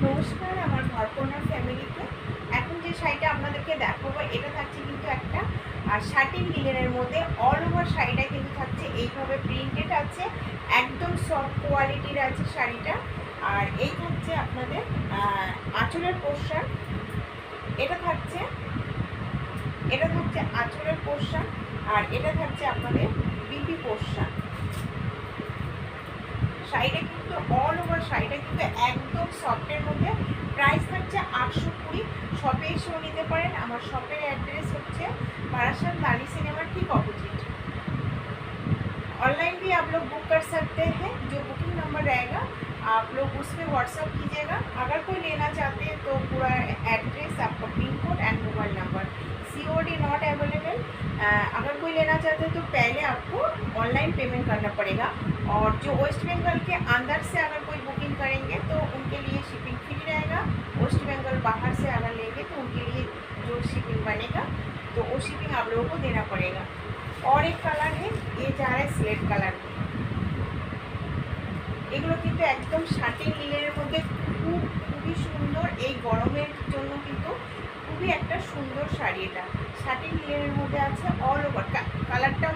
নমস্কার আমার ঘরকন্যা ফ্যামিলিকে। এখন যে শাড়িটা আপনাদেরকে দেখাবো এটা থাকছে কিন্তু একটা শার্টিন লিনেনের মধ্যে। অল ওভার শাড়িটা কিন্তু থাকছে এইভাবে প্রিন্টেড আছে, একদম সফট কোয়ালিটির আছে শাড়িটা। আর এই থাকছে আপনাদের আঁচলের পোর্শন। এটা থাকছে আঁচলের পোর্শন, আর এটা থাকছে আপনাদের বিপি পোর্শন। শাড়িটা কিন্তু অল ওভার শাড়িটা কিন্তু একদম সফটের মধ্যে। প্রাইস থাকছে 820। শপে এসেও নিতে পারেন। আমার শপের অ্যাড্রেস হচ্ছে বারাসাত লালি सिनेमा ठीक ऑपोजिट। ऑनलाइन भी आप लोग बुक कर सकते हैं। जो बुकिंग नंबर रहेगा आप लोग उसमें व्हाट्सअप कीजिएगा। अगर कोई लेना चाहते हैं तो पूरा एड्रेस, आपका pin code and mobile number. COD not available. अगर कोई लेना चाहते हैं तो पहले आपको ऑनलाइन पेमेंट करना पड़ेगा। और जो वेस्ट बंगाल के अंदर से अगर कोई बुकिंग करेंगे तो उनके लिए शिपिंग फ्री रहेगा। वेस्ट बंगाल बाहर से अगर लेंगे तो उनके लिए जो शिपिंग बनेगा तो वो शिपिंग आप लोगों को देना पड़ेगा। और एक कलर है, ये जा रहा है स्लेट कलर में। এগুলো কিন্তু একদম শার্টিন লিনেনের মধ্যে খুবই সুন্দর। এই গরমের জন্য কিন্তু খুবই একটা সুন্দর শাড়ি। এটা শার্টিন লিনেনের মধ্যে আছে, অল ওভার কালারটাও